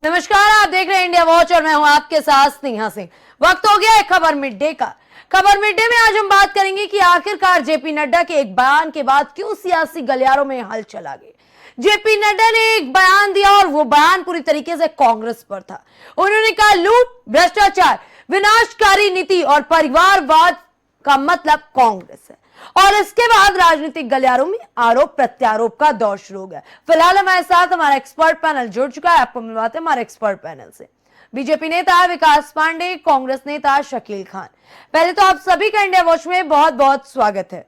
नमस्कार, आप देख रहे हैं इंडिया वॉच और मैं हूं आपके साथ स्नेहा सिंह। वक्त हो गया है खबर मिड डे का। खबर मिड डे में आज हम बात करेंगे कि आखिरकार जेपी नड्डा के एक बयान के बाद क्यों सियासी गलियारों में हलचल आ गई। जेपी नड्डा ने एक बयान दिया और वो बयान पूरी तरीके से कांग्रेस पर था। उन्होंने कहा लूट, भ्रष्टाचार, विनाशकारी नीति और परिवारवाद का मतलब कांग्रेस है। और इसके बाद राजनीतिक गलियारों में आरोप प्रत्यारोप का दौर शुरू हो गया। फिलहाल हमारे साथ हमारा एक्सपर्ट पैनल जुड़ चुका है। आपको मिलवाते हैं हमारे एक्सपर्ट पैनल से। बीजेपी नेता विकास पांडे, कांग्रेस नेता शकील खान। पहले तो आप सभी का इंडिया वॉच में बहुत बहुत स्वागत है।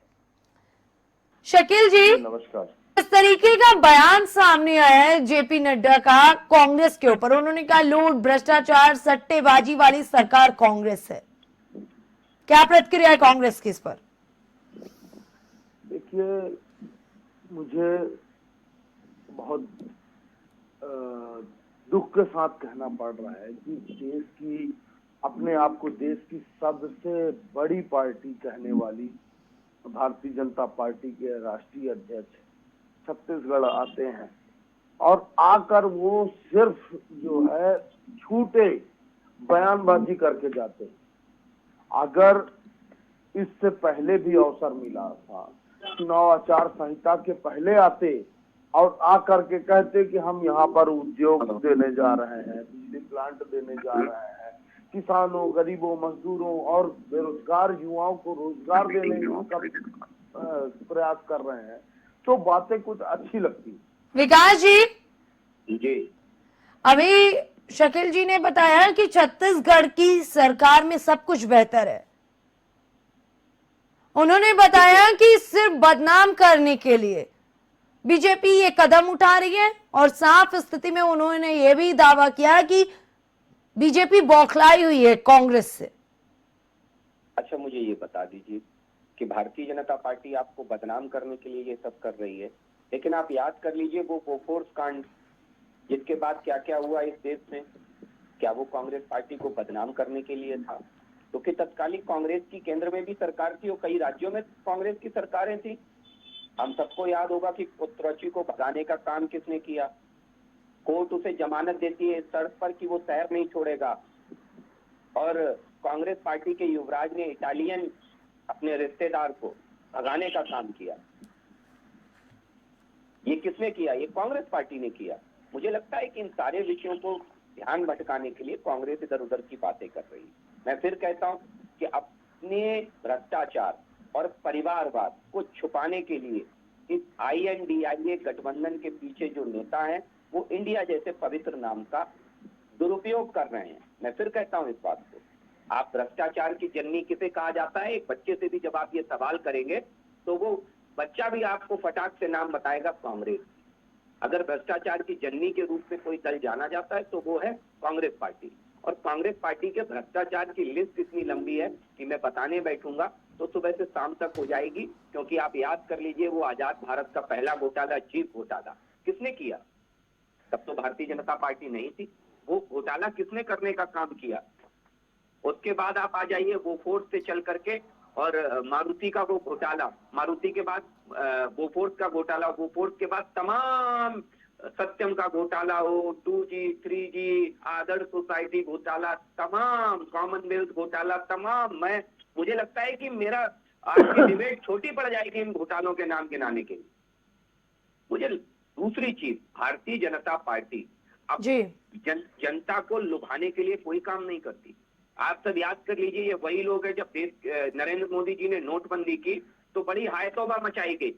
शकील जी, नमस्कार। इस तरीके का बयान सामने आया है जेपी नड्डा का कांग्रेस के ऊपर। उन्होंने कहा लूट, भ्रष्टाचार, सट्टेबाजी वाली सरकार कांग्रेस है। क्या प्रतिक्रिया है कांग्रेस की इस पर? देखिए, मुझे बहुत दुख के साथ कहना पड़ रहा है कि देश की, अपने आप को देश की सबसे बड़ी पार्टी कहने वाली भारतीय जनता पार्टी के राष्ट्रीय अध्यक्ष छत्तीसगढ़ आते हैं और आकर वो सिर्फ जो है झूठे बयानबाजी करके जाते हैं। अगर इससे पहले भी अवसर मिला था, चुनाव आचार संहिता के पहले आते और आकर के कहते कि हम यहाँ पर उद्योग देने जा रहे हैं, बिजली प्लांट देने जा रहे हैं, किसानों, गरीबों, मजदूरों और बेरोजगार युवाओं को रोजगार देने का प्रयास कर रहे हैं, तो बातें कुछ अच्छी लगती। विकास जी, अभी शकील जी ने बताया कि छत्तीसगढ़ की सरकार में सब कुछ बेहतर है। उन्होंने बताया कि सिर्फ बदनाम करने के लिए बीजेपी ये कदम उठा रही है और साफ स्थिति में उन्होंने ये भी दावा किया कि बीजेपी बौखलाई हुई है कांग्रेस से। अच्छा, मुझे ये बता दीजिए कि भारतीय जनता पार्टी आपको बदनाम करने के लिए ये सब कर रही है, लेकिन आप याद कर लीजिए वो बोफोर्स कांड, जिसके बाद क्या क्या हुआ इस देश में, क्या वो कांग्रेस पार्टी को बदनाम करने के लिए था? क्योंकि तत्कालीन कांग्रेस की केंद्र में भी सरकार थी और कई राज्यों में कांग्रेस की सरकारें थी। हम सबको याद होगा कि उत्तराची को भगाने का काम किसने किया। कोर्ट उसे जमानत देती है इस शर्त पर कि वो शहर नहीं छोड़ेगा, और कांग्रेस पार्टी के युवराज ने इटालियन अपने रिश्तेदार को भगाने का काम किया। ये किसने किया? ये कांग्रेस पार्टी ने किया। मुझे लगता है कि इन सारे विषयों को ध्यान भटकाने के लिए कांग्रेस इधर उधर की बातें कर रही है। मैं फिर कहता हूं कि अपने भ्रष्टाचार और परिवारवाद को छुपाने के लिए इस INDIA गठबंधन के पीछे जो नेता हैं वो इंडिया जैसे पवित्र नाम का दुरुपयोग कर रहे हैं। मैं फिर कहता हूं इस बात को, आप भ्रष्टाचार की जननी किसे कहा जाता है? एक बच्चे से भी जब आप ये सवाल करेंगे तो वो बच्चा भी आपको फटाक से नाम बताएगा कांग्रेस। अगर भ्रष्टाचार की जननी के रूप में कोई दल जाना जाता है तो वो है कांग्रेस पार्टी। और कांग्रेस पार्टी के भ्रष्टाचार की लिस्ट इतनी लंबी है कि मैं बताने बैठूंगा तो सुबह से शाम तक हो जाएगी। क्योंकि आप याद कर लीजिए, वो आजाद भारत का पहला घोटाला, जीप घोटाला, किसने किया? तब तो भारतीय जनता पार्टी नहीं थी। वो घोटाला किसने करने का काम किया? उसके बाद आप आ जाइए बोफोर्स से चल करके और मारुति का वो घोटाला, मारुति के बाद बोफोर्स का घोटाला, बोफोर्स के बाद तमाम सत्यम का घोटाला हो, 2G, 3G, आदर्श सोसाइटी घोटाला, तमाम कॉमनवेल्थ घोटाला, तमाम। मुझे लगता है कि मेरा आज की डिबेट छोटी पड़ जाएगी इन घोटालों के नाम गिनाने के लिए। मुझे दूसरी चीज, भारतीय जनता पार्टी अब जनता को लुभाने के लिए कोई काम नहीं करती। आप सब याद कर लीजिए, ये वही लोग हैं, जब नरेंद्र मोदी जी ने नोटबंदी की तो बड़ी हायतौबा मचाई गई।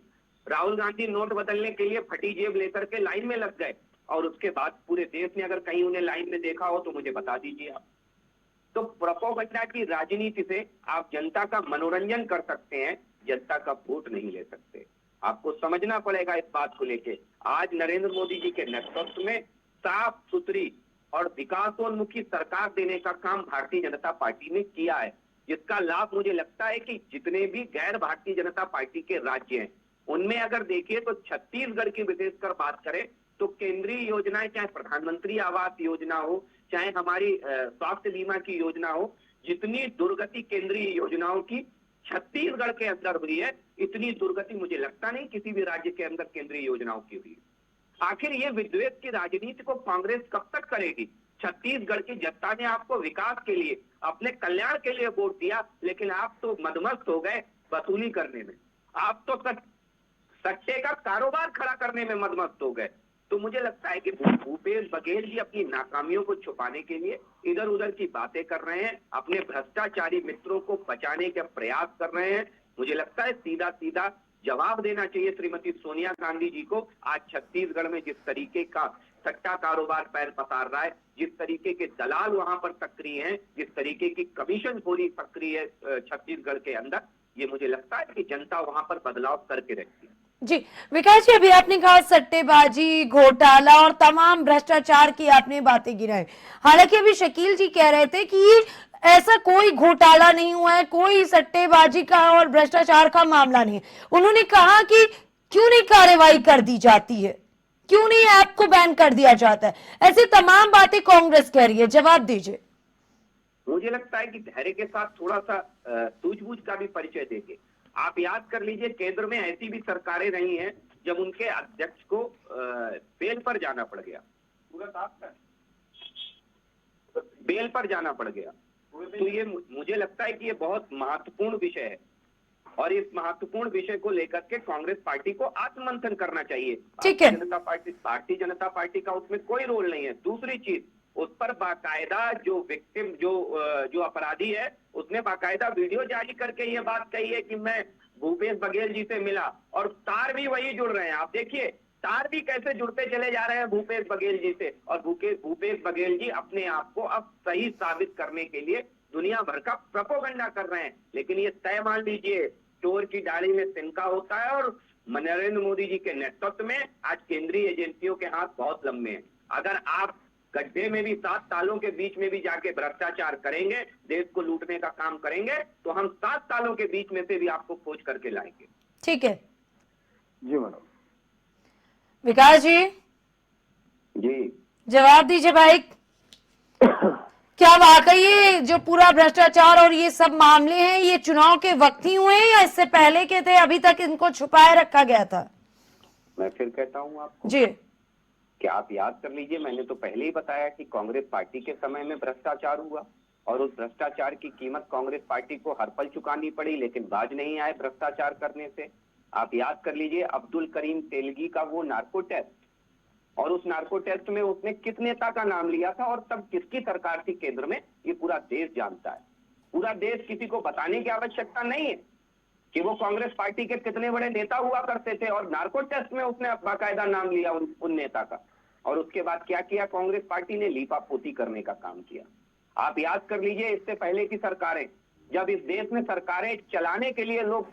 राहुल गांधी नोट बदलने के लिए फटी जेब लेकर के लाइन में लग गए और उसके बाद पूरे देश ने अगर कहीं उन्हें लाइन में देखा हो तो मुझे बता दीजिए आप। तो प्रोपेगेंडा की राजनीति से आप जनता का मनोरंजन कर सकते हैं, जनता का वोट नहीं ले सकते। आपको समझना पड़ेगा इस बात को लेके। आज नरेंद्र मोदी जी के नेतृत्व में साफ सुथरी और विकासोन्मुखी सरकार देने का काम भारतीय जनता पार्टी ने किया है, जिसका लाभ मुझे लगता है कि जितने भी गैर भारतीय जनता पार्टी के राज्य हैं उनमें अगर देखिए तो छत्तीसगढ़ की विशेषकर बात करें तो केंद्रीय योजनाएं, चाहे प्रधानमंत्री आवास योजना हो, चाहे हमारी स्वास्थ्य बीमा की योजना हो, जितनी दुर्गति केंद्रीय योजनाओं की छत्तीसगढ़ के अंदर हुई है, इतनी दुर्गति मुझे लगता नहीं किसी भी राज्य के अंदर केंद्रीय योजनाओं की हुई। आखिर ये विद्वेष की राजनीति को कांग्रेस कब तक करेगी? छत्तीसगढ़ की जनता ने आपको विकास के लिए, अपने कल्याण के लिए वोट दिया, लेकिन आप तो मदमस्त हो गए वसूली करने में। आप तो सट्टे का कारोबार खड़ा करने में मदमस्त हो गए। तो मुझे लगता है कि भूपेश बघेल जी अपनी नाकामियों को छुपाने के लिए इधर उधर की बातें कर रहे हैं, अपने भ्रष्टाचारी मित्रों को बचाने का प्रयास कर रहे हैं। मुझे लगता है सीधा सीधा जवाब देना चाहिए श्रीमती सोनिया गांधी जी को। आज छत्तीसगढ़ में जिस तरीके का सट्टा कारोबार पैर पसार रहा है, जिस तरीके के दलाल वहां पर सक्रिय हैं, जिस तरीके की कमीशन खोरी सक्रिय है छत्तीसगढ़ के अंदर, ये मुझे लगता है कि जनता वहां पर बदलाव करके रहती है। जी विकास जी, अभी आपने कहा सट्टेबाजी, घोटाला और तमाम भ्रष्टाचार की आपने बातें गिराई। हालांकि अभी शकील जी कह रहे थे कि ऐसा कोई घोटाला नहीं हुआ है, कोई सट्टेबाजी का और भ्रष्टाचार का मामला नहीं है। उन्होंने कहा कि क्यों नहीं कार्रवाई कर दी जाती है, क्यों नहीं ऐप को बैन कर दिया जाता है, ऐसी तमाम बातें कांग्रेस कह रही है। जवाब दीजिए। मुझे लगता है कि धैर्य के साथ थोड़ा सा सूझबूझ का भी परिचय देंगे। आप याद कर लीजिए, केंद्र में ऐसी भी सरकारें रही हैं जब उनके अध्यक्ष को बेल पर जाना पड़ गया, बेल पर जाना पड़ गया। तो ये मुझे लगता है कि ये बहुत महत्वपूर्ण विषय है और इस महत्वपूर्ण विषय को लेकर के कांग्रेस पार्टी को आत्ममंथन करना चाहिए। ठीक है। भारतीय जनता पार्टी का उसमें कोई रोल नहीं है। दूसरी चीज, उस पर बाकायदा जो विक्टिम जो अपराधी है, उसने बाकायदा वीडियो जारी करके ये बात कही है कि मैं भूपेश बघेल जी से मिला, और तार भी वही जुड़ रहे हैं। आप देखिए तार भी कैसे जुड़ते चले जा रहे हैं भूपेश बघेल जी से। और भूपेश बघेल जी अपने आप को अब सही साबित करने के लिए दुनिया भर का प्रोपेगेंडा कर रहे हैं। लेकिन ये तय मान लीजिए, चोर की दाढ़ी में तिनका होता है और नरेंद्र मोदी जी के नेतृत्व में आज केंद्रीय एजेंसियों के हाथ बहुत लंबे हैं। अगर आप गड्ढे में भी 7 सालों के बीच में भी जाके भ्रष्टाचार करेंगे, देश को लूटने का काम करेंगे, तो हम 7 सालों के बीच में से भी आपको खोज करके लाएंगे। ठीक है जी मैडम। विकास जी जवाब दीजिए भाई। क्या वाकई ये जो पूरा भ्रष्टाचार और ये सब मामले हैं, ये चुनाव के वक्त ही हुए हैं या इससे पहले के थे, अभी तक इनको छुपाए रखा गया था? मैं फिर कहता हूँ आपको जी, कि आप याद कर लीजिए, मैंने तो पहले ही बताया कि कांग्रेस पार्टी के समय में भ्रष्टाचार हुआ और उस भ्रष्टाचार की कीमत कांग्रेस पार्टी को हर पल चुकानी पड़ी, लेकिन बाज नहीं आए भ्रष्टाचार करने से। आप याद कर लीजिए अब्दुल करीम तेलगी का वो नार्को टेस्ट, और उस नार्को टेस्ट में उसने किस नेता का नाम लिया था और तब किसकी सरकार थी केंद्र में, ये पूरा देश जानता है। पूरा देश, किसी को बताने की आवश्यकता नहीं है कि वो कांग्रेस पार्टी के कितने बड़े नेता हुआ करते थे, और नार्को टेस्ट में उसने बाकायदा नाम लिया उन नेता का। और उसके बाद क्या किया कांग्रेस पार्टी ने? लीपापोती करने का काम किया। आप याद कर लीजिए, इससे पहले की सरकारें, जब इस देश में सरकारें चलाने के लिए लोग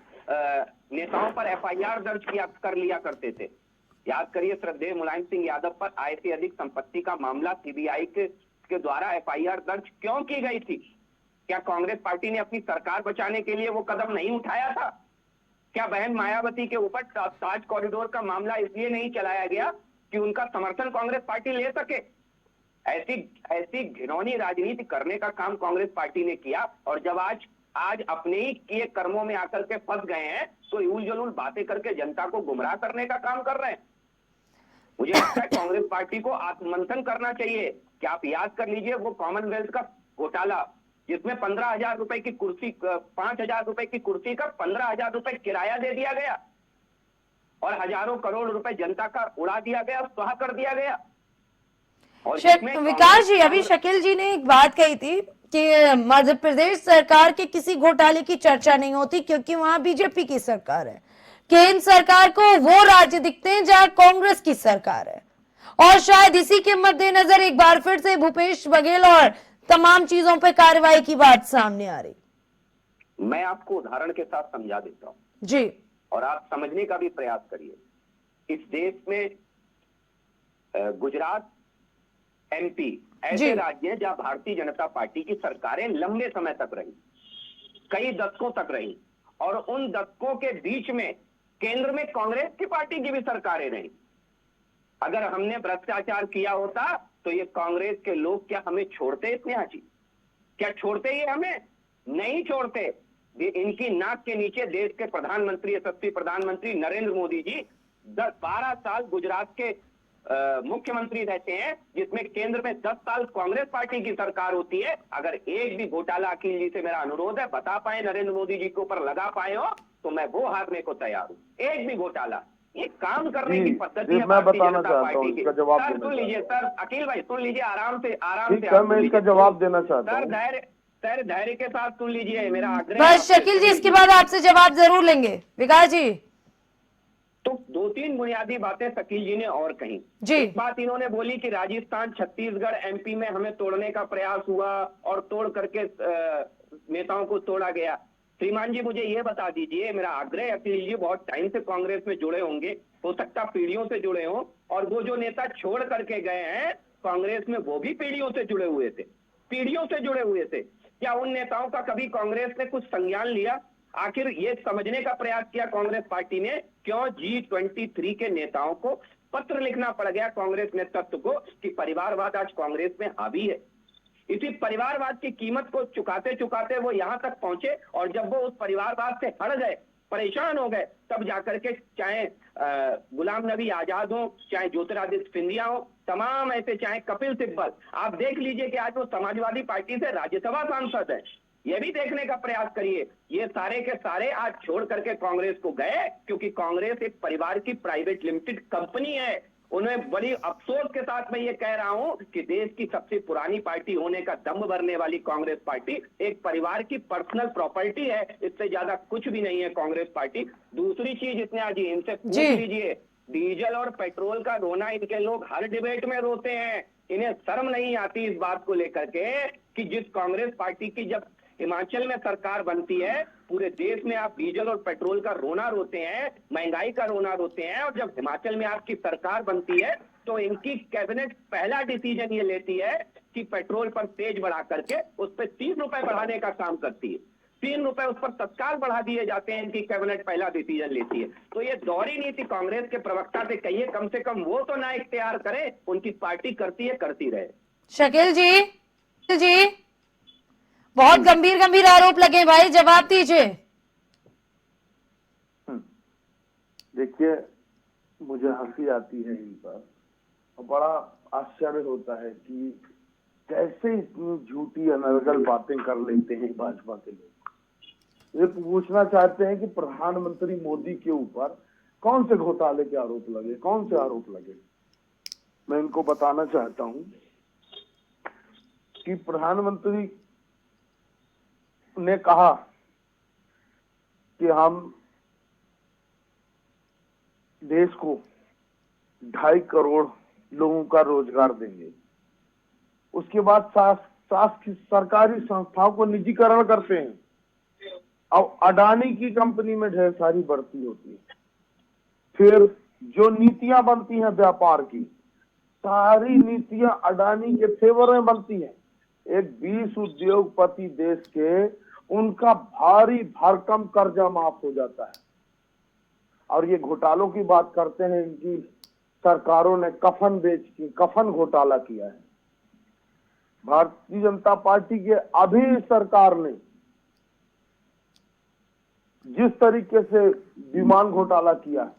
नेताओं पर एफआईआर दर्ज कर लिया करते थे। याद करिए, श्रद्धेय मुलायम सिंह यादव पर आय से अधिक संपत्ति का मामला सीबीआई के द्वारा एफआईआर दर्ज क्यों की गई थी? क्या कांग्रेस पार्टी ने अपनी सरकार बचाने के लिए वो कदम नहीं उठाया था? क्या बहन मायावती के ऊपर ताज कॉरिडोर का मामला इसलिए नहीं चलाया गया कि उनका समर्थन कांग्रेस पार्टी ले सके? ऐसी घिनौनी राजनीति करने का काम कांग्रेस पार्टी ने किया, और जब आज अपने ही किए कर्मों में आकर के फंस गए हैं, तो यूल जलूल बातें करके जनता को गुमराह करने का काम कर रहे हैं। मुझे लगता है कांग्रेस पार्टी को आत्ममंथन करना चाहिए कि आप याद कर लीजिए वो कॉमनवेल्थ का घोटाला, जिसमें 15,000 रुपए की कुर्सी, 5,000 रुपए की कुर्सी का 15,000 रुपए किराया दे दिया गया और हजारों करोड़ रुपए जनता का उड़ा दिया गया, स्वाहा कर दिया गया। और विकास जी, अभी शकील जी ने एक बात कही थी कि मध्य प्रदेश सरकार के किसी घोटाले की चर्चा नहीं होती क्योंकि वहां बीजेपी की सरकार है। केंद्र सरकार को वो राज्य दिखते हैं जहां कांग्रेस की सरकार है, और शायद इसी के मद्देनजर एक बार फिर से भूपेश बघेल और तमाम चीजों पर कार्रवाई की बात सामने आ रही। मैं आपको उदाहरण के साथ समझा देता हूं जी, और आप समझने का भी प्रयास करिए। इस देश में गुजरात, एमपी ऐसे राज्य हैं जहां भारतीय जनता पार्टी की सरकारें लंबे समय तक रही, कई दशकों तक रही, और उन दशकों के बीच में केंद्र में कांग्रेस की पार्टी की भी सरकारें रही। अगर हमने भ्रष्टाचार किया होता तो ये कांग्रेस के लोग क्या हमें छोड़ते? स्नेहा जी, क्या छोड़ते? ये हमें नहीं छोड़ते। इनकी नाक के नीचे देश के प्रधानमंत्री, यशस्वी प्रधानमंत्री नरेंद्र मोदी जी 10-12 साल गुजरात के मुख्यमंत्री रहते हैं, जिसमें केंद्र में 10 साल कांग्रेस पार्टी की सरकार होती है, अगर एक भी घोटाला अखिल जी से मेरा अनुरोध है बता पाए, नरेंद्र मोदी जी के ऊपर लगा पाए हो, तो मैं वो हारने को तैयार हूं। एक भी घोटाला, ये काम करने की पद्धति है मैं भारतीय बताना जनता चाहता हूं, पार्टी की। इसका जवाब सर देना सुन लीजिए सर, अखिल भाई सुन लीजिए, आराम से ठीक है, मैं इसका जवाब देना चाहता हूँ। सर धैर्य के साथ सुन लीजिए, मेरा आग्रह है बस शकील जी, इसके बाद आपसे जवाब जरूर लेंगे। विकास जी, तो 2-3 बुनियादी बातें शकील जी ने और कही जी। एक बात इन्होंने बोली कि राजस्थान, छत्तीसगढ़, एमपी में हमें तोड़ने का प्रयास हुआ और तोड़ करके नेताओं को तोड़ा गया। श्रीमान जी मुझे ये बता दीजिए, मेरा आग्रह है, अखिल जी बहुत टाइम से कांग्रेस में जुड़े होंगे, हो सकता पीढ़ियों से जुड़े हों, और वो जो नेता छोड़ करके गए हैं कांग्रेस में, वो भी पीढ़ियों से जुड़े हुए थे, पीढ़ियों से जुड़े हुए थे। क्या उन नेताओं का कभी कांग्रेस ने कुछ संज्ञान लिया? आखिर ये समझने का प्रयास किया कांग्रेस पार्टी ने, क्यों G23 के नेताओं को पत्र लिखना पड़ गया कांग्रेस नेतृत्व को कि परिवारवाद आज कांग्रेस में हावी है। इसी परिवारवाद की कीमत को चुकाते चुकाते वो यहां तक पहुंचे, और जब वो उस परिवारवाद से हट गए, परेशान हो गए, तब जाकर के चाहे गुलाम नबी आजाद हो, चाहे ज्योतिरादित्य सिंधिया हो, तमाम ऐसे, चाहे कपिल सिब्बल, आप देख लीजिए कि आज वो समाजवादी पार्टी से राज्यसभा सांसद है। ये भी देखने का प्रयास करिए, ये सारे के सारे आज छोड़ करके कांग्रेस को गए, क्योंकि कांग्रेस एक परिवार की प्राइवेट लिमिटेड कंपनी है। उन्हें बड़ी अफसोस के साथ मैं ये कह रहा हूं कि देश की सबसे पुरानी पार्टी होने का दम भरने वाली कांग्रेस पार्टी एक परिवार की पर्सनल प्रॉपर्टी है, इससे ज्यादा कुछ भी नहीं है कांग्रेस पार्टी। दूसरी चीज, इसने आज इनसे पूछ लीजिए, डीजल और पेट्रोल का रोना इनके लोग हर डिबेट में रोते हैं, इन्हें शर्म नहीं आती इस बात को लेकर के कि जिस कांग्रेस पार्टी की जब हिमाचल में सरकार बनती है, पूरे देश में आप डीजल और पेट्रोल का रोना रोते हैं, महंगाई का रोना रोते हैं, और जब हिमाचल में आपकी सरकार बनती है तो इनकी कैबिनेट पहला डिसीजन ये लेती है कि पेट्रोल पर तेज बढ़ा करके उस पर 3 रुपए बढ़ाने का काम करती है। 3 रुपए उस पर तत्काल बढ़ा दिए जाते हैं, इनकी कैबिनेट पहला डिसीजन लेती है। तो ये दोहरी नीति कांग्रेस के प्रवक्ता से कहिए, कम से कम वो तो ना इख्तियार करें, उनकी पार्टी करती है, करती रहे। शकील जी बहुत गंभीर गंभीर आरोप लगे भाई, जवाब दीजिए। देखिए, मुझे हंसी आती है इन पर, और बड़ा आश्चर्य होता है कि कैसे इतनी झूठी अनर्गल बातें कर लेते हैं भाजपा के लोग। ये पूछना चाहते हैं कि प्रधानमंत्री मोदी के ऊपर कौन से घोटाले के आरोप लगे, कौन से आरोप लगे। मैं इनको बताना चाहता हूं कि प्रधानमंत्री ने कहा कि हम देश को 2.5 करोड़ लोगों का रोजगार देंगे। उसके बाद सरकारी संस्थाओं को निजीकरण करते हैं, अब अडानी की कंपनी में ढेर सारी बढ़ती होती है। फिर जो नीतियां बनती हैं व्यापार की, सारी नीतियां अडानी के फेवर में बनती हैं। एक 20 उद्योगपति देश के, उनका भारी भरकम कर्जा माफ हो जाता है। और ये घोटालों की बात करते हैं, इनकी सरकारों ने कफन बेच के कफन घोटाला किया है। भारतीय जनता पार्टी के अभी सरकार ने जिस तरीके से विमान घोटाला किया,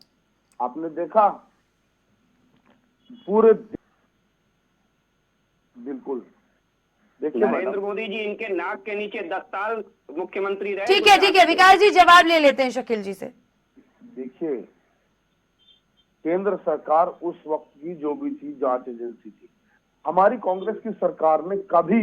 आपने देखा, पूरे बिल्कुल। देखिए नरेंद्र मोदी जी इनके नाक के नीचे 10 साल मुख्यमंत्री रहे। ठीक है विकास जी, जवाब ले लेते हैं शकील जी से। देखिए, केंद्र सरकार उस वक्त की जो भी थी, जांच एजेंसी थी, हमारी कांग्रेस की सरकार ने कभी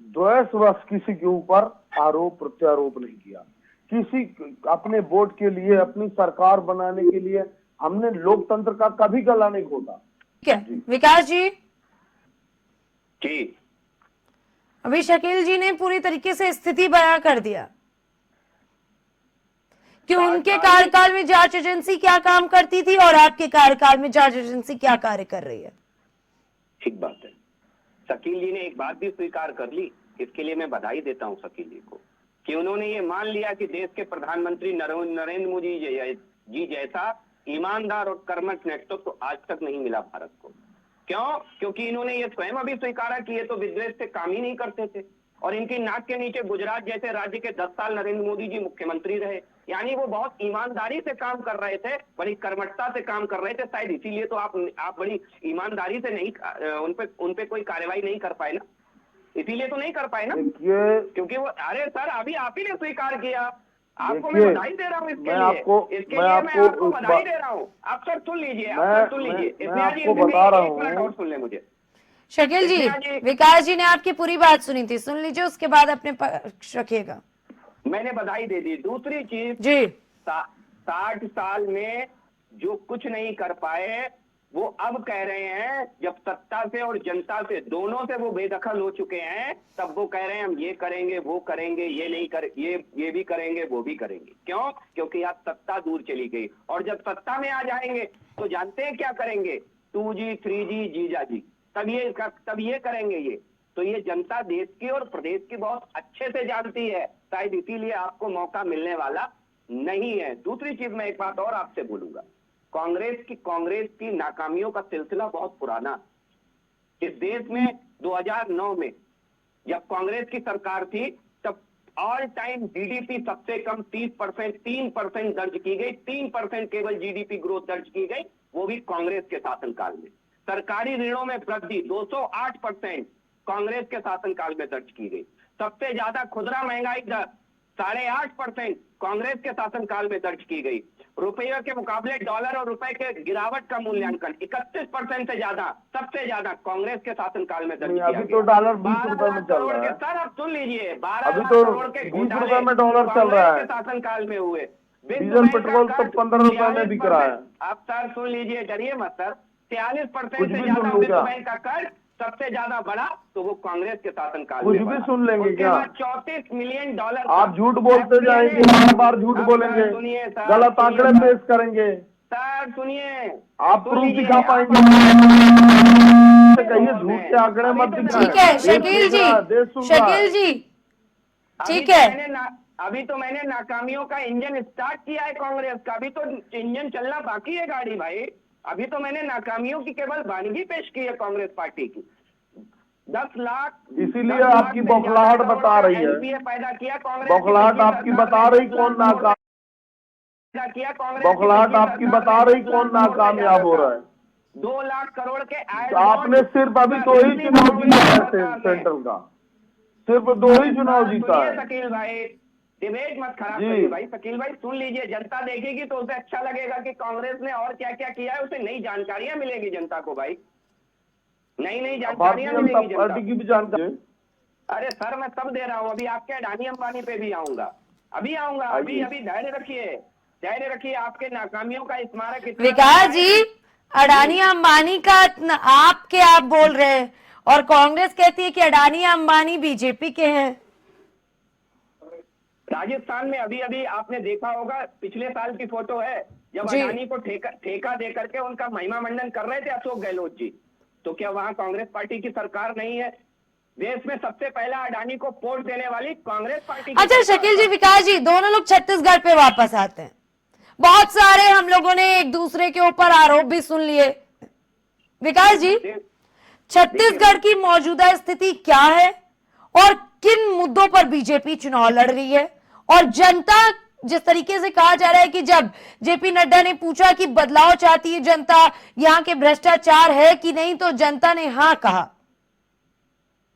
द्वेषवश किसी के ऊपर आरोप प्रत्यारोप नहीं किया। किसी अपने वोट के लिए, अपनी सरकार बनाने के लिए हमने लोकतंत्र का कभी गला नहीं घोटा। ठीक है विकास जी। जी, अभी शकील जी ने पूरी तरीके से स्थिति बयां कर दिया कि उनके कार्यकाल में जांच एजेंसी क्या काम करती थी और आपके कार्यकाल में जांच एजेंसी क्या कार्य कर रही है। ठीक बात है। शकील जी ने एक बात भी स्वीकार कर ली, इसके लिए मैं बधाई देता हूं शकील जी को, कि उन्होंने ये मान लिया कि देश के प्रधानमंत्री नरेंद्र मोदी जी जैसा ईमानदार और कर्मठ नेतृत्व तो आज तक नहीं मिला भारत को। क्यों? क्योंकि इन्होंने ये स्वयं अभी स्वीकारा कि ये तो विद्वेष से काम ही नहीं करते थे, और इनकी नाक के नीचे गुजरात जैसे राज्य के 10 साल नरेंद्र मोदी जी मुख्यमंत्री रहे। यानी वो बहुत ईमानदारी से काम कर रहे थे, बड़ी कर्मठता से काम कर रहे थे, शायद इसीलिए तो आप बड़ी ईमानदारी से नहीं उन पे कोई कार्रवाई नहीं कर पाए ना, इसीलिए तो नहीं कर पाए ना, क्योंकि वो, अरे सर अभी आप ही ने स्वीकार किया, आपको मैं बधाई दे रहा हूँ इसके लिए, मैं आपको बधाई दे रहा हूँ। आप सर सुन लीजिए, मैं आपको बता रहा हूँ, 1 मिनट और सुन ले मुझे। शकील जी, विकास जी ने आपकी पूरी बात सुनी थी, सुन लीजिए, उसके बाद अपने पक्ष रखिएगा। मैंने बधाई दे दी। दूसरी चीज जी, 60 साल में जो कुछ नहीं कर पाए वो अब कह रहे हैं, जब सत्ता से और जनता से दोनों से वो बेदखल हो चुके हैं, तब वो कह रहे हैं हम ये करेंगे वो करेंगे, ये नहीं कर ये भी करेंगे वो भी करेंगे। क्यों? क्योंकि आज सत्ता दूर चली गई, और जब सत्ता में आ जाएंगे तो जानते हैं क्या करेंगे, 2G 3G जीजा जी, तब ये करेंगे ये। तो ये जनता देश की और प्रदेश की बहुत अच्छे से जानती है, शायद इसीलिए आपको मौका मिलने वाला नहीं है। दूसरी चीज मैं एक बात और आपसे बोलूंगा, कांग्रेस की नाकामियों का सिलसिला बहुत पुराना। इस देश में 2009 में जब कांग्रेस की सरकार थी, तब ऑल टाइम जीडीपी सबसे कम 3% दर्ज की गई, 3% केवल जीडीपी ग्रोथ दर्ज की गई, वो भी कांग्रेस के शासनकाल में। सरकारी ऋणों में वृद्धि 208% कांग्रेस के शासनकाल में दर्ज की गई। सबसे ज्यादा खुदरा महंगाई दर 8.5% कांग्रेस के शासनकाल में दर्ज की गई। रुपये के मुकाबले डॉलर और रुपए के गिरावट का मूल्यांकन 31% से ज्यादा, सबसे ज्यादा कांग्रेस के शासनकाल में दर्ज किया गया। अभी तो डॉलर 20 रुपए में चल रहा है सर, आप सुन लीजिए, 12 अभी तो करोड़ के 20 रुपए में डॉलर चल रहा है, शासनकाल में हुए। डीजल पेट्रोल तो 15 रुपए में बिक रहा है। आप सर सुन लीजिए, डरिए मत सर, 43% कुछ से भी ज्यादा सुन विश्व लूंगा। बैंक का कर्ज सबसे ज्यादा बड़ा तो वो कांग्रेस के शासनकाल कुछ में भी बढ़ा। सुन लेंगे उसके क्या? बाद 34 मिलियन डॉलर आप झूठ बोलते जाएंगे, बार बार झूठ बोलेंगे, सुनिए सर, गलत आंकड़े पेश करेंगे, सर सुनिए, आप प्रूफ दिखा पाएंगे, कहिए झूठ के आंकड़े मत दिखाएं। ठीक है शकील जी, शकील जी, ठीक है। अभी तो मैंने नाकामियों का इंजन स्टार्ट किया है कांग्रेस का, अभी तो इंजन चलना बाकी है गाड़ी भाई। अभी तो मैंने नाकामियों की केवल वानगी पेश की है कांग्रेस पार्टी की। 10 लाख, इसीलिए आपकी बौखलाहट बता रही है, पैदा किया कांग्रेस, बौखलाहट आपकी बता रही कौन नाकाम, बौखलाहट आपकी बता रही कौन नाकामयाब हो रहा है। 2 लाख करोड़ के आपने सिर्फ अभी 2 ही चुनाव जीता है सेंट्रल का, सिर्फ 2 ही चुनाव जीता है। शकील भाई डिबेट मत खराब करिए भाई। शकील भाई सुन लीजिए, जनता देखेगी तो उसे अच्छा लगेगा कि कांग्रेस ने और क्या क्या किया है, उसे नई जानकारियां मिलेगी जनता को भाई, नई जानकारियां मिलेगी जनता पार्टी की भी जानकारी। अरे सर मैं सब दे रहा हूँ, अभी आपके अडानी अंबानी पे भी आऊंगा, अभी धैर्य रखिए। आपके नाकामियों का स्मारक। विकास जी, अडानी अंबानी का आप बोल रहे हैं और कांग्रेस कहती है कि अडानी अंबानी बीजेपी के हैं। राजस्थान में अभी आपने देखा होगा, पिछले साल की फोटो है, जब अडानी को ठेका दे करके उनका महिमा मंडन कर रहे थे अशोक गहलोत जी, तो क्या वहां कांग्रेस पार्टी की सरकार नहीं है? देश में सबसे पहला अडानी को पोर्ट देने वाली कांग्रेस पार्टी। अच्छा शकील जी, विकास जी, दोनों लोग छत्तीसगढ़ पे वापस आते हैं। बहुत सारे हम लोगों ने एक दूसरे के ऊपर आरोप भी सुन लिए। विकास जी, छत्तीसगढ़ की मौजूदा स्थिति क्या है और किन मुद्दों पर बीजेपी चुनाव लड़ रही है? और जनता, जिस तरीके से कहा जा रहा है कि जब जेपी नड्डा ने पूछा कि बदलाव चाहती है जनता, यहाँ के भ्रष्टाचार है कि नहीं, तो जनता ने हाँ कहा।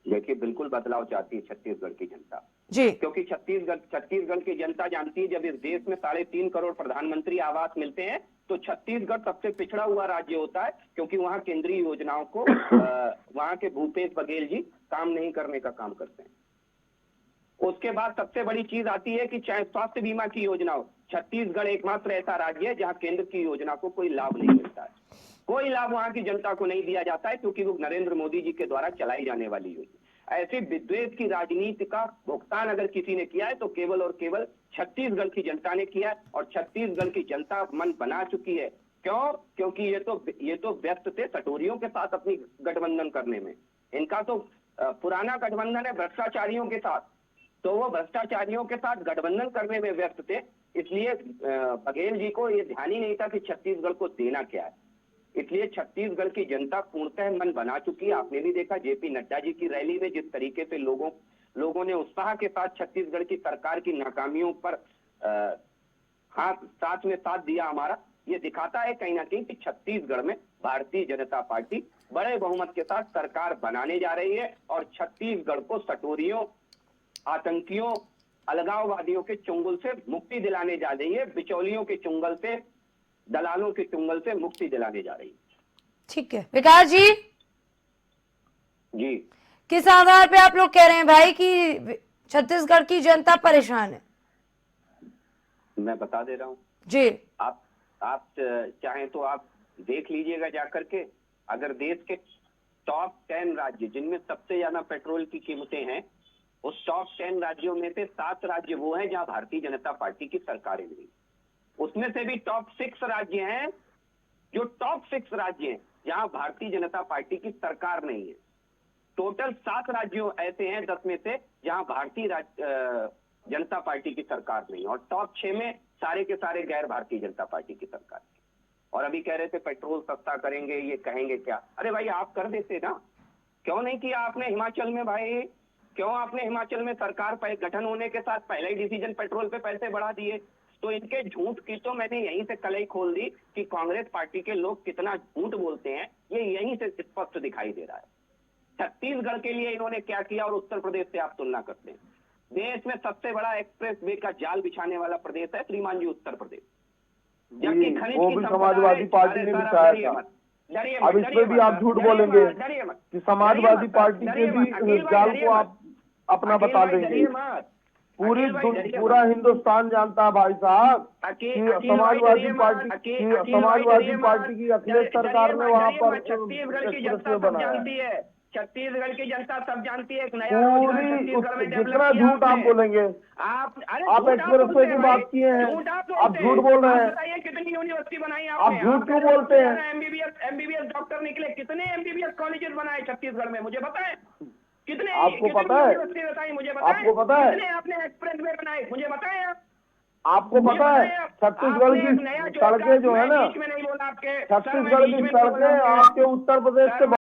देखिए बिल्कुल बदलाव चाहती है छत्तीसगढ़ की जनता जी, क्योंकि छत्तीसगढ़ की जनता जानती है, जब इस देश में 3.5 करोड़ प्रधानमंत्री आवास मिलते हैं तो छत्तीसगढ़ सबसे पिछड़ा हुआ राज्य होता है, क्योंकि वहां केंद्रीय योजनाओं को वहां के भूपेश बघेल जी काम नहीं करने का काम करते हैं। उसके बाद सबसे बड़ी चीज आती है कि चाहे स्वास्थ्य बीमा की योजना हो, छत्तीसगढ़ एकमात्र ऐसा राज्य है जहां केंद्र की योजना को कोई लाभ नहीं मिलता है, कोई लाभ वहां की जनता को नहीं दिया जाता है, क्योंकि वो नरेंद्र मोदी जी के द्वारा चलाई जाने वाली योजना। ऐसी विद्वेष की राजनीति का भुगतान अगर किसी ने किया है तो केवल और केवल छत्तीसगढ़ की जनता ने किया है, और छत्तीसगढ़ की जनता मन बना चुकी है। क्यों? क्योंकि ये तो व्यस्त थे सटोरियों के साथ अपनी गठबंधन करने में। इनका तो पुराना गठबंधन है भ्रष्टाचारियों के साथ, तो वो भ्रष्टाचारियों के साथ गठबंधन करने में व्यस्त थे, इसलिए बघेल जी को ये ध्यान ही नहीं था कि छत्तीसगढ़ को देना क्या है। इसलिए छत्तीसगढ़ की जनता पूर्णतः मन बना चुकी है। आपने भी देखा जेपी नड्डा जी की रैली में जिस तरीके से लोगों ने उत्साह के साथ छत्तीसगढ़ की सरकार की नाकामियों पर साथ में साथ दिया हमारा। ये दिखाता है कहीं ना कहीं कि छत्तीसगढ़ में भारतीय जनता पार्टी बड़े बहुमत के साथ सरकार बनाने जा रही है और छत्तीसगढ़ को सटोरियों, आतंकियों, अलगाववादियों के चुंगल से मुक्ति दिलाने जा रही है, बिचौलियों के चुंगल से, दलालों के चुंगल से मुक्ति दिलाने जा रही है। ठीक है विकास जी, किस आधार पे आप लोग कह रहे हैं भाई कि छत्तीसगढ़ की जनता परेशान है? मैं बता दे रहा हूँ जी। आप चाहें तो आप देख लीजिएगा जाकर के। अगर देश के टॉप 10 राज्य जिनमें सबसे ज्यादा पेट्रोल की कीमतें हैं, उस टॉप 10 राज्यों में से 7 राज्य वो हैं जहां भारतीय जनता पार्टी की सरकारें नहीं। उसमें से भी टॉप 6 राज्य हैं, जो टॉप 6 राज्य हैं जहां भारतीय जनता पार्टी की सरकार नहीं है। टोटल 7 राज्यों ऐसे हैं 10 में से जहां भारतीय जनता पार्टी की सरकार नहीं, और टॉप 6 में सारे के सारे गैर भारतीय जनता पार्टी की सरकार। और अभी कह रहे थे पेट्रोल सस्ता करेंगे, ये कहेंगे क्या? अरे भाई आप कर देते ना, क्यों नहीं किया आपने हिमाचल में? भाई क्यों आपने हिमाचल में सरकार गठन होने के साथ पहले ही डिसीजन पेट्रोल पे पैसे बढ़ा दिए? तो इनके झूठ की तो मैंने यहीं से कलई खोल दी कि कांग्रेस पार्टी के लोग कितना झूठ बोलते हैं, ये यहीं से स्पष्ट दिखाई दे रहा है। छत्तीसगढ़ के लिए इन्होंने क्या किया और उत्तर प्रदेश से आप तुलना करते हैं। देश में सबसे बड़ा एक्सप्रेस वे का जाल बिछाने वाला प्रदेश है श्रीमान जी उत्तर प्रदेश, जबकि खनिज वो की भी संपदा समाजवादी पार्टी ने बिछाया था। अब इस पे भी आप झूठ बोलेंगे कि समाजवादी पार्टी के भी जाल को आप अपना बता देंगे। पूरा हिंदुस्तान जानता है भाई साहब कि समाजवादी पार्टी की अखिलेश सरकार ने वहाँ पर छत्तीसगढ़ की जनता सब जानती है, छत्तीसगढ़ की जनता सब जानती है। एक नया पूरी जितना झूठ आप बोलेंगे, आप एक्सप्रेस वे की बात किए हैं, आप झूठ बोल रहे हैं। बताइए कितनी यूनिवर्सिटी बनाई आप झूठ क्यों बोलते हैं? एमबीबीएस डॉक्टर निकले, कितने एमबीबीएस कॉलेजेस बनाए छत्तीसगढ़ में? मुझे बताएं कितने? आपको पता है? बताइए मुझे, बताएं आपको पता है? कितने आपने एक्सप्रेस वे बनाए? मुझे बताएं आपको पता है? छत्तीसगढ़ की सड़कें जो है ना, छत्तीसगढ़ की सड़कें आपके उत्तर प्रदेश से